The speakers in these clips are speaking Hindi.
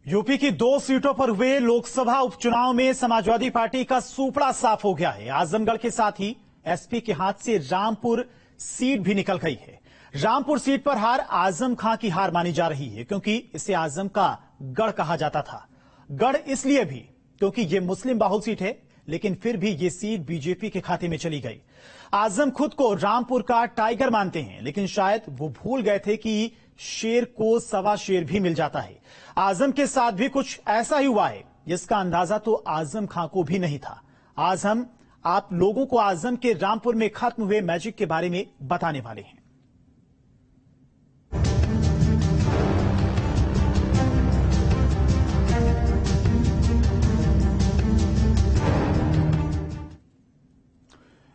यूपी की 2 सीटों पर हुए लोकसभा उपचुनाव में समाजवादी पार्टी का सूपड़ा साफ हो गया है। आजमगढ़ के साथ ही एसपी के हाथ से रामपुर सीट भी निकल गई है। रामपुर सीट पर हार आजम खां की हार मानी जा रही है, क्योंकि इसे आजम का गढ़ कहा जाता था। गढ़ इसलिए भी क्योंकि ये मुस्लिम बाहुल सीट है, लेकिन फिर भी ये सीट बीजेपी के खाते में चली गई। आजम खुद को रामपुर का टाइगर मानते हैं, लेकिन शायद वो भूल गए थे कि शेर को सवा शेर भी मिल जाता है। आजम के साथ भी कुछ ऐसा ही हुआ है, जिसका अंदाजा तो आजम खां को भी नहीं था। आज हम आप लोगों को आजम के रामपुर में खत्म हुए मैजिक के बारे में बताने वाले हैं।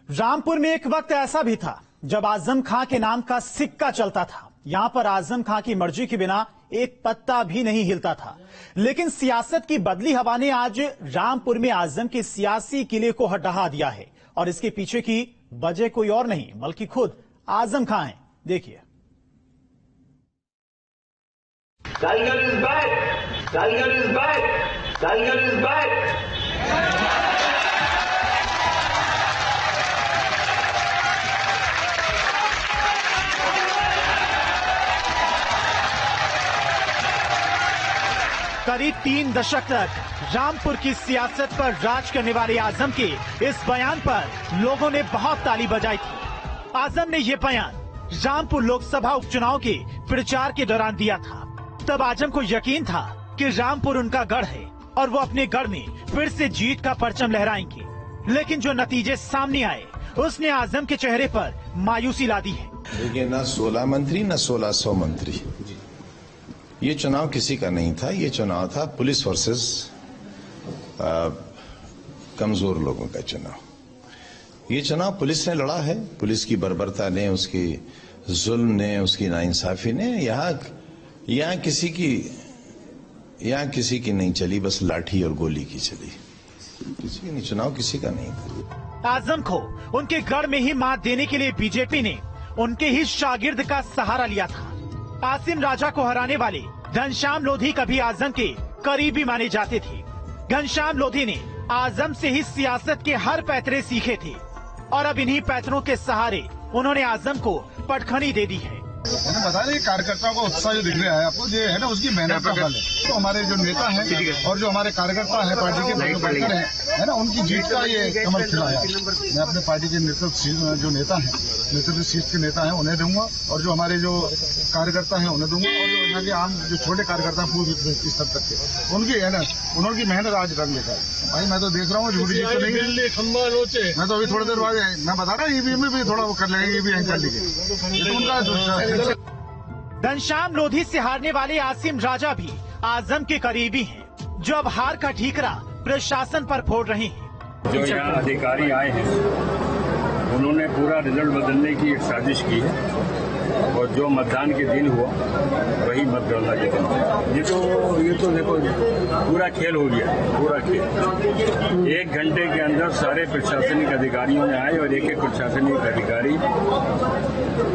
रामपुर में एक वक्त ऐसा भी था जब आजम खां के नाम का सिक्का चलता था। यहां पर आजम खां की मर्जी के बिना एक पत्ता भी नहीं हिलता था। लेकिन सियासत की बदली हवा ने आज रामपुर में आजम के सियासी किले को हटा दिया है, और इसके पीछे की वजह कोई और नहीं बल्कि खुद आजम खां हैं। देखिए। Tiger is back, tiger is back, tiger is back. करीब 3 दशक तक रामपुर की सियासत पर राज करने वाले आजम के इस बयान पर लोगों ने बहुत ताली बजाई थी। आजम ने ये बयान रामपुर लोकसभा उपचुनाव के प्रचार के दौरान दिया था। तब आजम को यकीन था कि रामपुर उनका गढ़ है और वो अपने गढ़ में फिर से जीत का परचम लहराएंगे। लेकिन जो नतीजे सामने आए, उसने आजम के चेहरे पर मायूसी ला दी है। देखिए, न 16 मंत्री न 1600 मंत्री, ये चुनाव किसी का नहीं था। ये चुनाव था पुलिस वर्सेस कमजोर लोगों का चुनाव। ये चुनाव पुलिस ने लड़ा है। पुलिस की बर्बरता ने, उसकी जुल्म ने, उसकी नाइंसाफी ने यहाँ किसी की नहीं चली, बस लाठी और गोली की चली। किसी की नहीं, चुनाव किसी का नहीं था। आजम को उनके गढ़ में ही मात देने के लिए बीजेपी ने उनके ही शागिर्द का सहारा लिया था। आसिम राजा को हराने वाले घनश्याम लोधी कभी आजम के करीबी माने जाते थे। घनश्याम लोधी ने आजम से ही सियासत के हर पैतरे सीखे थे, और अब इन्हीं पैतरों के सहारे उन्होंने आजम को पटखनी दे दी है। मैंने बताया, कार्यकर्ताओं का उत्साह जो दिख रहा है आपको, ये है ना उसकी मेहनत का फल है। तो हमारे जो नेता हैं और जो हमारे कार्यकर्ता हैं, पार्टी के वर्कर हैं, है ना, उनकी जीत का ये कमल खिला है। मैं अपने पार्टी के नेतृत्व जो नेता हैं, नेतृत्व शीर्ष के नेता हैं, उन्हें दूंगा, और जो हमारे जो कार्यकर्ता हैं उन्हें दूंगा, और जो यहाँ के आम जो छोटे कार्यकर्ता हैं पूर्व स्तर तक के, उनकी है ना, उनकी मेहनत आज रंग लेता है। भाई मैं तो देख रहा हूँ झूठी जीत तो नहीं। मैं तो अभी थोड़ी देर बाद मैं बता रहा हूँ ईवीएम में भी थोड़ा वो कर लेंगे, ईवीएम कर लीजिए। तो उनका घनश्याम लोधी से हारने वाले आसिम राजा भी आजम के करीबी हैं, जो अब हार का ठीकरा प्रशासन पर फोड़ रहे हैं। जो यहाँ अधिकारी आए हैं, उन्होंने पूरा रिजल्ट बदलने की एक साजिश की है, और जो मतदान के दिन हुआ वही मतगणना के दिन। ये तो देखो पूरा खेल हो गया, पूरा खेल। 1 घंटे के अंदर सारे प्रशासनिक अधिकारियों ने आए, और एक प्रशासनिक अधिकारी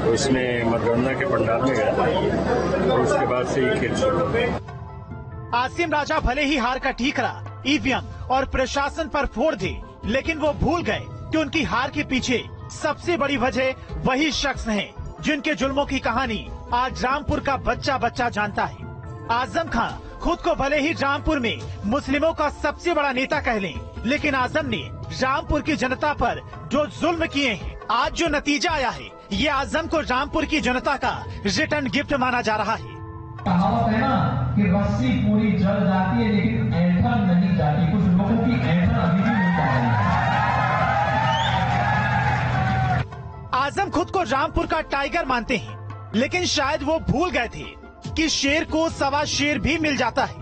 उसमें मतगणना के पंडाल में गया, और उसके बाद से ये खेल शुरू हो गया। आसिम राजा भले ही हार का ठीकरा ईवीएम और प्रशासन पर फोड़ दे, लेकिन वो भूल गए कि उनकी हार के पीछे सबसे बड़ी वजह वही शख्स हैं जिनके जुल्मों की कहानी आज रामपुर का बच्चा बच्चा जानता है। आजम खां खुद को भले ही रामपुर में मुस्लिमों का सबसे बड़ा नेता कह लें, लेकिन आजम ने रामपुर की जनता पर जो जुल्म किए हैं, आज जो नतीजा आया है, ये आजम को रामपुर की जनता का रिटर्न गिफ्ट माना जा रहा है। कहावत है ना कि रस्सी पूरी जल जाती है, लेकिन ऐंठन नहीं जाती। कुछ लोगों की ऐंठन अभी भी नहीं जा रही है। आजम खुद को रामपुर का टाइगर मानते हैं, लेकिन शायद वो भूल गए थे कि शेर को सवा शेर भी मिल जाता है।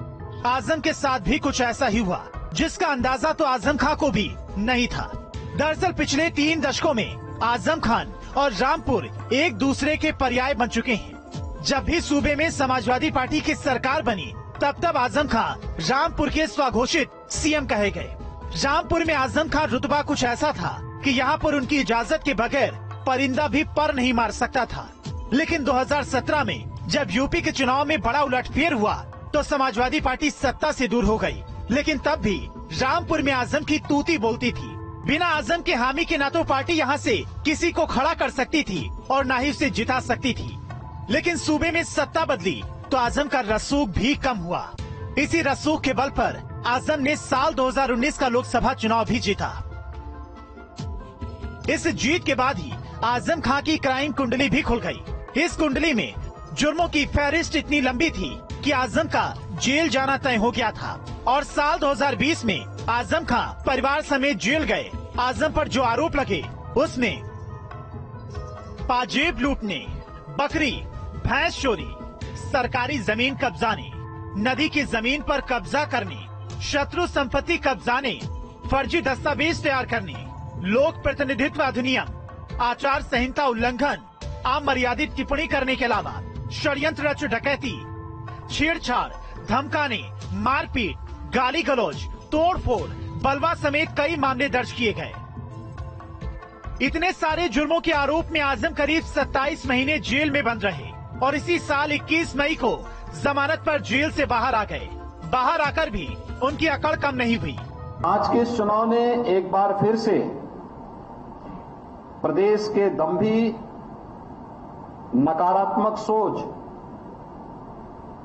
आजम के साथ भी कुछ ऐसा ही हुआ, जिसका अंदाजा तो आजम खां को भी नहीं था। दरअसल पिछले 3 दशकों में आजम खान और रामपुर एक दूसरे के पर्याय बन चुके हैं। जब भी सूबे में समाजवादी पार्टी की सरकार बनी, तब आजम खां रामपुर के स्वघोषित सीएम कहे गए। रामपुर में आजम खां रुतबा कुछ ऐसा था कि यहाँ पर उनकी इजाजत के बगैर परिंदा भी पर नहीं मार सकता था। लेकिन 2017 में जब यूपी के चुनाव में बड़ा उलटफेर हुआ, तो समाजवादी पार्टी सत्ता से दूर हो गई। लेकिन तब भी रामपुर में आजम की तूती बोलती थी। बिना आजम के हामी के ना तो पार्टी यहाँ से किसी को खड़ा कर सकती थी और ना ही उसे जिता सकती थी। लेकिन सूबे में सत्ता बदली तो आजम का रसूख भी कम हुआ। इसी रसूख के बल पर आजम ने साल 2019 का लोकसभा चुनाव भी जीता। इस जीत के बाद ही आजम खां की क्राइम कुंडली भी खुल गई। इस कुंडली में जुर्मों की फहरिस्त इतनी लंबी थी कि आजम का जेल जाना तय हो गया था और साल 2020 में आजम खां परिवार समेत जेल गए। आजम पर जो आरोप लगे उसमें पाजेब लूटने, बकरी, भैंस चोरी, सरकारी जमीन कब्जाने, नदी की जमीन पर कब्जा करने, शत्रु संपत्ति कब्जाने, फर्जी दस्तावेज तैयार करने, लोक प्रतिनिधित्व अधिनियम, आचार संहिता उल्लंघन, अमर्यादित टिप्पणी करने के अलावा षड्यंत्र रच डकैती, छेड़छाड़, धमकाने, मारपीट, गाली गलौज, तोड़फोड़, बलवा समेत कई मामले दर्ज किए गए। इतने सारे जुर्मों के आरोप में आजम करीब 27 महीने जेल में बंद रहे और इसी साल 21 मई को जमानत पर जेल से बाहर आ गए। बाहर आकर भी उनकी अकड़ कम नहीं हुई। आज के इस चुनाव ने एक बार फिर से प्रदेश के दंभी, नकारात्मक सोच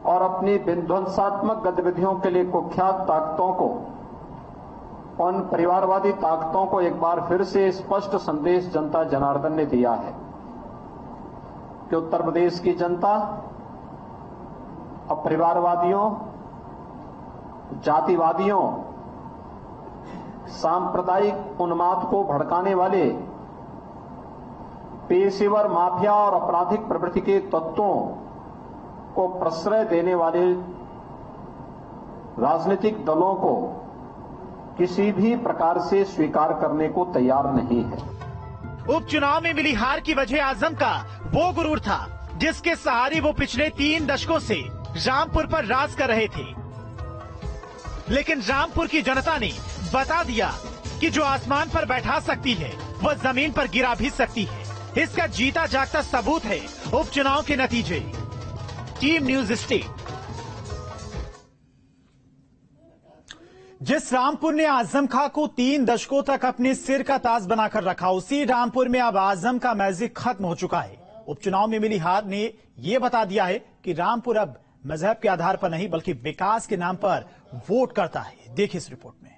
और अपनी विध्वंसात्मक गतिविधियों के लिए कुख्यात ताकतों को, उन परिवारवादी ताकतों को एक बार फिर से स्पष्ट संदेश जनता जनार्दन ने दिया है कि उत्तर प्रदेश की जनता अब परिवारवादियों, जातिवादियों, सांप्रदायिक उन्माद को भड़काने वाले पेशेवर माफिया और आपराधिक प्रवृत्ति के तत्वों को प्रश्रय देने वाले राजनीतिक दलों को किसी भी प्रकार से स्वीकार करने को तैयार नहीं है। उपचुनाव में मिली हार की वजह आजम का वो गुरूर था जिसके सहारे वो पिछले 3 दशकों से रामपुर पर राज कर रहे थे। लेकिन रामपुर की जनता ने बता दिया कि जो आसमान पर बैठा सकती है वह जमीन पर गिरा भी सकती है। इसका जीता जागता सबूत है उपचुनाव के नतीजे। Team news state. जिस रामपुर ने आजम खां को 3 दशकों तक अपने सिर का ताज बनाकर रखा, उसी रामपुर में अब आजम का मैजिक खत्म हो चुका है। उपचुनाव में मिली हार ने यह बता दिया है कि रामपुर अब मजहब के आधार पर नहीं बल्कि विकास के नाम पर वोट करता है। देखिए इस रिपोर्ट में।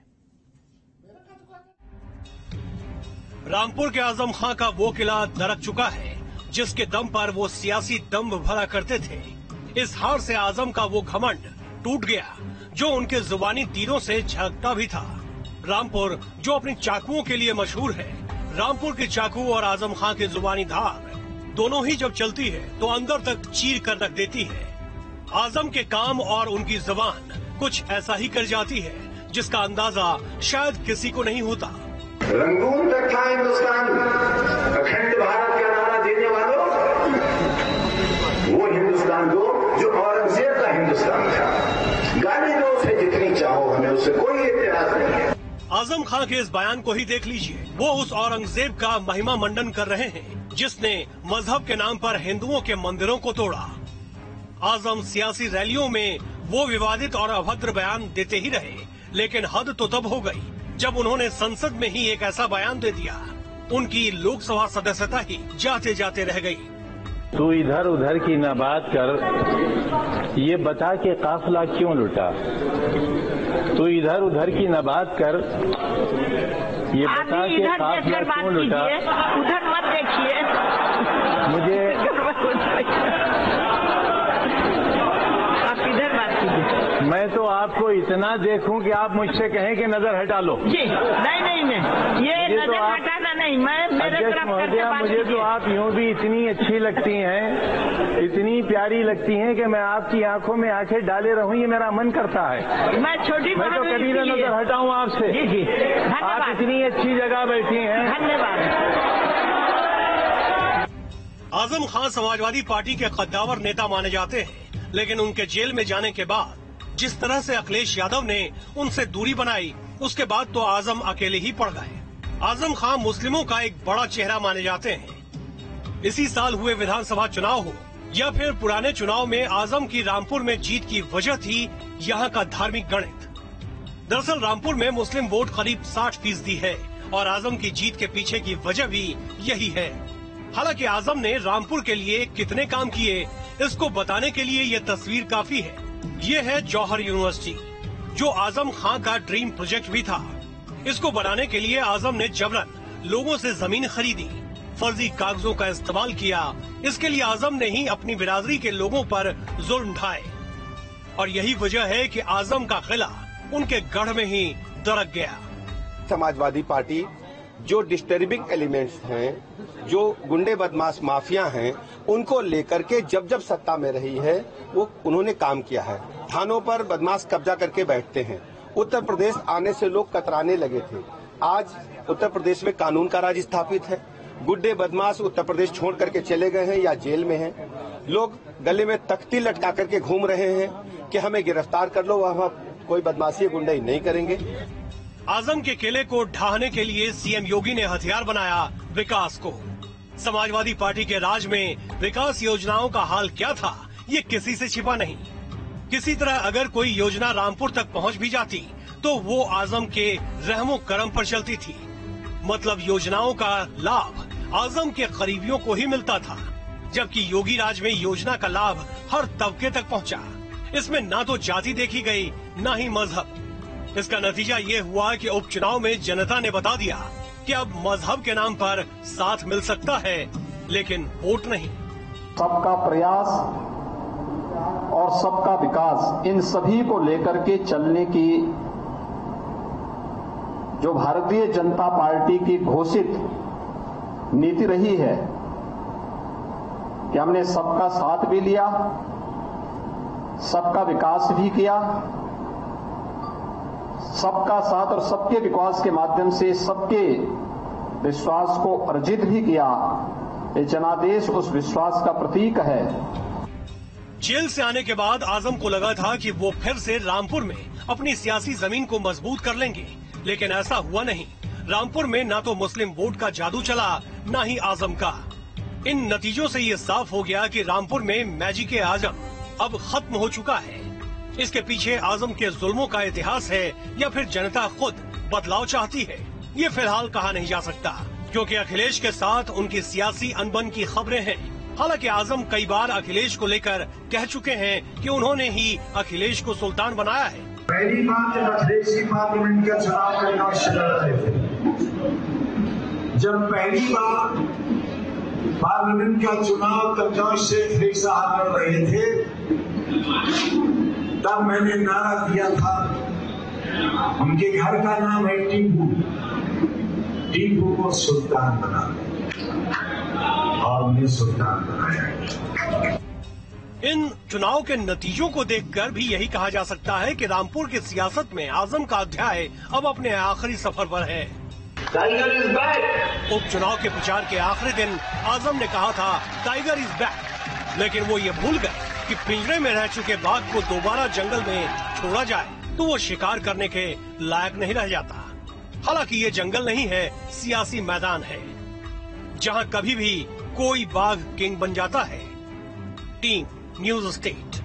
रामपुर के आजम खां का वो किला दरक चुका है जिसके दम पर वो सियासी दम्भ भरा करते थे। इस हार से आजम का वो घमंड टूट गया जो उनके जुबानी तीरों से झलकता भी था। रामपुर जो अपनी चाकुओं के लिए मशहूर है, रामपुर के चाकू और आजम खां की जुबानी धार दोनों ही जब चलती है तो अंदर तक चीर कर रख देती है। आजम के काम और उनकी जुबान कुछ ऐसा ही कर जाती है जिसका अंदाजा शायद किसी को नहीं होता। रंगून तक था हिंदुस्तान, अखंड भारत का नारा देने वालों, वो हिंदुस्तान दो जो औरंगजेब का हिंदुस्तान था। गाली दो उसे जितनी चाहो, हमें उससे कोई एतराज नहीं है। आजम खां के इस बयान को ही देख लीजिए। वो उस औरंगजेब का महिमा मंडन कर रहे हैं जिसने मजहब के नाम पर हिंदुओं के मंदिरों को तोड़ा। आजम सियासी रैलियों में वो विवादित और अभद्र बयान देते ही रहे, लेकिन हद तो तब हो गई जब उन्होंने संसद में ही एक ऐसा बयान दे दिया, उनकी लोकसभा सदस्यता ही जाते जाते रह गई। तू इधर उधर की न बात कर, ये बता के काफिला क्यों लुटा। तू इधर उधर की न बात कर, ये बता के काफिला क्यों लुटा। उधर मत देखिए मुझे, आप इधर बात कीजिए। मैं तो आपको इतना देखूं कि आप मुझसे कहें कि नजर हटा लो। जी नहीं, ये नजर हटाना नहीं, मैं मेरे तरफ महोदया, मुझे तो आप यूं भी इतनी अच्छी लगती हैं, इतनी प्यारी लगती हैं कि मैं आपकी आंखों में आंखें डाले रहूं, ये मेरा मन करता है। मैं छोटी, मैं तो कभी न नजर हटाऊं आपसे। जी आप इतनी अच्छी जगह बैठी हैं। धन्यवाद। आजम खां समाजवादी पार्टी के कद्दावर नेता माने जाते हैं, लेकिन उनके जेल में जाने के बाद जिस तरह से अखिलेश यादव ने उनसे दूरी बनाई, उसके बाद तो आजम अकेले ही पड़ गए। आजम खां मुस्लिमों का एक बड़ा चेहरा माने जाते हैं। इसी साल हुए विधानसभा चुनाव हो या फिर पुराने चुनाव में आजम की रामपुर में जीत की वजह थी यहाँ का धार्मिक गणित। दरअसल रामपुर में मुस्लिम वोट करीब 60% है और आजम की जीत के पीछे की वजह भी यही है। हालांकि आजम ने रामपुर के लिए कितने काम किए, इसको बताने के लिए ये तस्वीर काफी है। ये है जौहर यूनिवर्सिटी, जो आजम खां का ड्रीम प्रोजेक्ट भी था। इसको बनाने के लिए आजम ने जबरन लोगों से जमीन खरीदी, फर्जी कागजों का इस्तेमाल किया। इसके लिए आजम ने ही अपनी बिरादरी के लोगों पर जुल्म ढाए और यही वजह है कि आजम का किला उनके गढ़ में ही दरक गया। समाजवादी पार्टी जो डिस्टर्बिंग एलिमेंट्स हैं, जो गुंडे बदमाश माफिया हैं, उनको लेकर के जब जब सत्ता में रही है वो उन्होंने काम किया है। थानों पर बदमाश कब्जा करके बैठते हैं। उत्तर प्रदेश आने से लोग कतराने लगे थे। आज उत्तर प्रदेश में कानून का राज स्थापित है। गुंडे बदमाश उत्तर प्रदेश छोड़ करके चले गए हैं या जेल में हैं। लोग गले में तख्ती लटका करके घूम रहे हैं कि हमें गिरफ्तार कर लो, वह कोई बदमाशी गुंडाई नहीं करेंगे। आजम के किले को ढाहने के लिए सीएम योगी ने हथियार बनाया विकास को। समाजवादी पार्टी के राज में विकास योजनाओं का हाल क्या था, ये किसी से छिपा नहीं। किसी तरह अगर कोई योजना रामपुर तक पहुंच भी जाती तो वो आजम के रहमो करम पर चलती थी। मतलब योजनाओं का लाभ आजम के करीबियों को ही मिलता था, जबकि योगी राज में योजना का लाभ हर तबके तक पहुंचा। इसमें ना तो जाति देखी गई, ना ही मजहब। इसका नतीजा ये हुआ कि उपचुनाव में जनता ने बता दिया कि अब मजहब के नाम पर साथ मिल सकता है, लेकिन वोट नहीं। सबका प्रयास और सबका विकास, इन सभी को लेकर के चलने की जो भारतीय जनता पार्टी की घोषित नीति रही है कि हमने सबका साथ भी लिया, सबका विकास भी किया, सबका साथ और सबके विकास के माध्यम से सबके विश्वास को अर्जित भी किया। ये जनादेश उस विश्वास का प्रतीक है। जेल से आने के बाद आजम को लगा था कि वो फिर से रामपुर में अपनी सियासी जमीन को मजबूत कर लेंगे, लेकिन ऐसा हुआ नहीं। रामपुर में ना तो मुस्लिम वोट का जादू चला, ना ही आजम का। इन नतीजों से ये साफ हो गया कि रामपुर में मैजिक ए आजम अब खत्म हो चुका है। इसके पीछे आजम के जुल्मों का इतिहास है या फिर जनता खुद बदलाव चाहती है, ये फिलहाल कहा नहीं जा सकता, क्योंकि अखिलेश के साथ उनकी सियासी अनबन की खबरें हैं। हालांकि आजम कई बार अखिलेश को लेकर कह चुके हैं कि उन्होंने ही अखिलेश को सुल्तान बनाया है। पहली बार जब अखिलेश की पार्लियामेंट का चुनाव करना लड़ रहे थे, जब पहली बार पार्लियामेंट का चुनाव कन्नौज से अखिलेश साहब लड़ रहे थे, तब मैंने नारा दिया था, उनके घर का नाम है टीपू, टीपू को सुल्तान बना, और उन्हें सुल्तान बनाया। इन चुनाव के नतीजों को देखकर भी यही कहा जा सकता है कि रामपुर की सियासत में आजम का अध्याय अब अपने आखिरी सफर पर है। Tiger is back. उपचुनाव के प्रचार के आखिरी दिन आजम ने कहा था टाइगर इज बैक, लेकिन वो ये भूल गए कि पिंजरे में रह चुके बाघ को दोबारा जंगल में छोड़ा जाए तो वो शिकार करने के लायक नहीं रह जाता। हालांकि ये जंगल नहीं है, सियासी मैदान है, जहां कभी भी कोई बाघ किंग बन जाता है। Team news state.